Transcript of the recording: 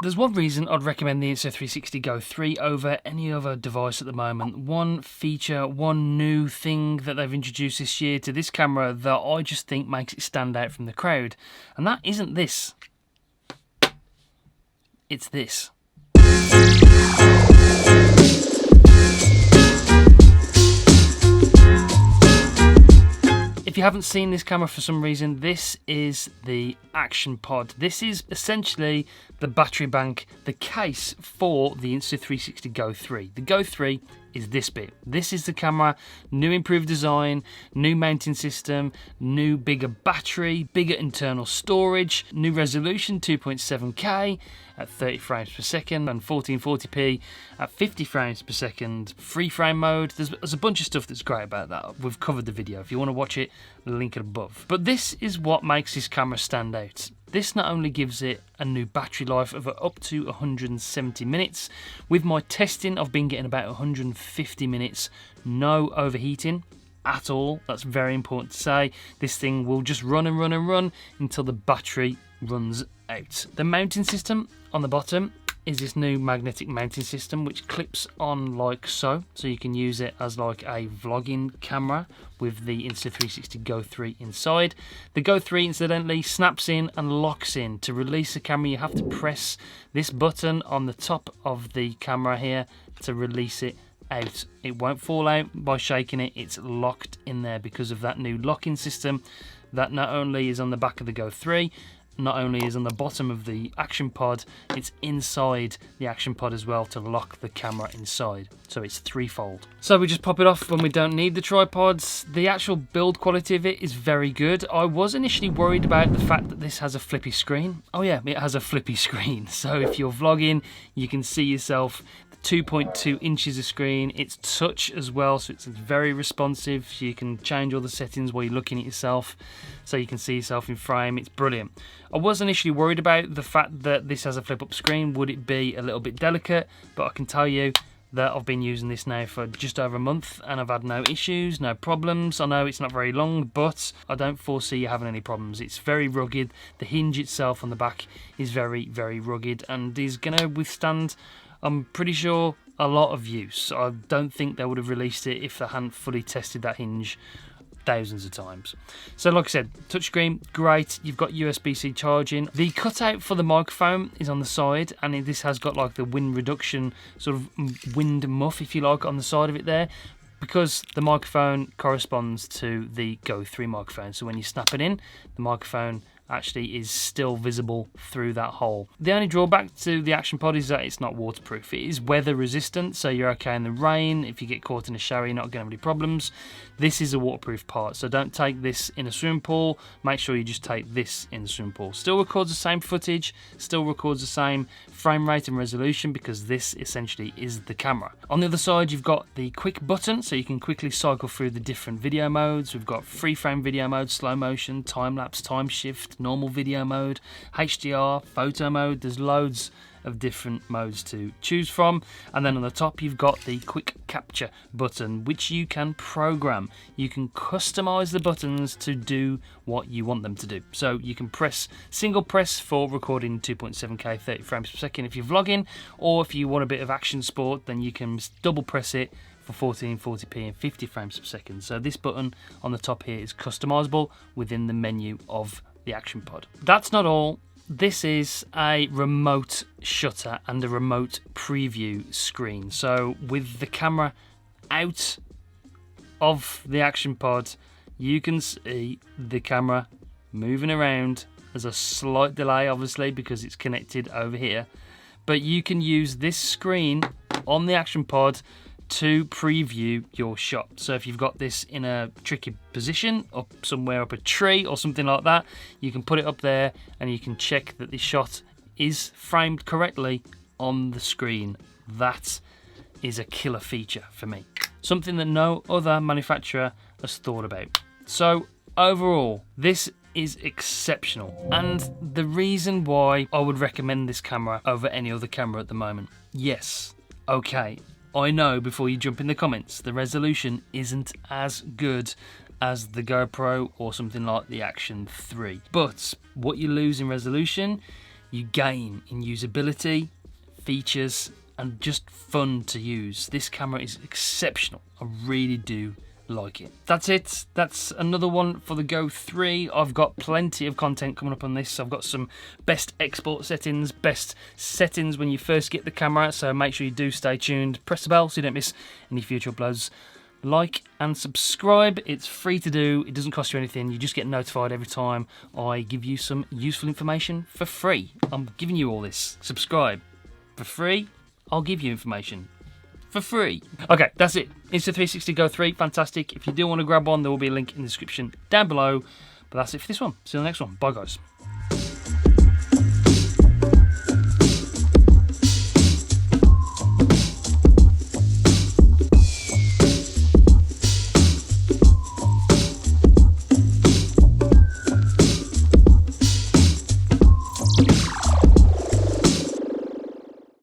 There's one reason I'd recommend the Insta360 Go 3 over any other device at the moment. One feature, one new thing that they've introduced this year to this camera that I just think makes it stand out from the crowd. And that isn't this. It's this. If you haven't seen this camera for some reason, this is the Action Pod. This is essentially the battery bank, the case for the Insta360 Go 3. The Go 3 is this bit. This is the camera, new improved design, new mounting system, new bigger battery, bigger internal storage, new resolution 2.7K at 30 frames per second and 1440p at 50 frames per second, free frame mode. There's a bunch of stuff that's great about that. We've covered the video. If you want to watch it, link it above. But this is what makes this camera stand out. This not only gives it a new battery life of up to 170 minutes, with my testing I've been getting about 150 minutes, no overheating at all. That's very important to say. This thing will just run and run and run until the battery runs out. The mounting system on the bottom is this new magnetic mounting system which clips on like so you can use it as like a vlogging camera with the Insta360 Go 3 inside. The Go 3 incidentally snaps in and locks in. To release the camera you have to press this button on the top of the camera here to release it out. It won't fall out by shaking it, it's locked in there because of that new locking system that not only is on the back of the Go 3, not only is on the bottom of the Action Pod, it's inside the Action Pod as well to lock the camera inside. So it's threefold. So we just pop it off when we don't need the tripods. The actual build quality of it is very good. I was initially worried about the fact that this has a flippy screen. Oh yeah, it has a flippy screen. So if you're vlogging, you can see yourself. 2.2 inches of screen, it's touch as well, so it's very responsive. You can change all the settings while you're looking at yourself, so you can see yourself in frame. It's brilliant. I was initially worried about the fact that this has a flip up screen. Would it be a little bit delicate? But I can tell you that I've been using this now for just over a month and I've had no issues, no problems. I know it's not very long, but I don't foresee you having any problems. It's very rugged. The hinge itself on the back is very, very rugged and is going to withstand, I'm pretty sure, a lot of use. I don't think they would have released it if they hadn't fully tested that hinge thousands of times. So like I said, touchscreen, great. You've got USB-C charging. The cutout for the microphone is on the side, and this has got like the wind reduction, sort of wind muff, if you like, on the side of it there, because the microphone corresponds to the Go 3 microphone. So when you snap it in, the microphone actually is still visible through that hole. The only drawback to the Action Pod is that it's not waterproof. It is weather resistant, so you're okay in the rain. If you get caught in a shower, you're not going to have any problems. This is a waterproof part, so don't take this in a swimming pool. Make sure you just take this in the swimming pool. Still records the same footage, still records the same frame rate and resolution, because this essentially is the camera. On the other side, you've got the quick button, so you can quickly cycle through the different video modes. We've got free frame video mode, slow motion, time lapse, time shift, normal video mode, HDR, photo mode. There's loads of different modes to choose from, and then on the top you've got the quick capture button, which you can program. You can customize the buttons to do what you want them to do. So you can press single press for recording 2.7K 30 frames per second if you're vlogging, or if you want a bit of action sport, then you can double press it for 1440p and 50 frames per second. So this button on the top here is customizable within the menu of the Action Pod. That's not all. This is a remote shutter and a remote preview screen. So with the camera out of the Action Pod, you can see the camera moving around. There's a slight delay, obviously, because it's connected over here. But you can use this screen on the Action Pod to preview your shot. So if you've got this in a tricky position, up somewhere up a tree or something like that, you can put it up there and you can check that the shot is framed correctly on the screen. That is a killer feature for me. Something that no other manufacturer has thought about. So overall, this is exceptional, and the reason why I would recommend this camera over any other camera at the moment. Yes, okay, I know, before you jump in the comments, the resolution isn't as good as the GoPro or something like the Action 3. But what you lose in resolution, you gain in usability, features, and just fun to use. This camera is exceptional. I really do like it. That's it. That's another one for the Go 3. I've got plenty of content coming up on this. I've got some best export settings, best settings when you first get the camera, so make sure you do stay tuned. Press the bell so you don't miss any future uploads. Like and subscribe. It's free to do. It doesn't cost you anything. You just get notified every time I give you some useful information for free. I'm giving you all this. Subscribe for free. I'll give you information for free. Okay, that's it. Insta360 Go 3, fantastic. If you do want to grab one, there will be a link in the description down below. But that's it for this one. See you on the next one. Bye, guys.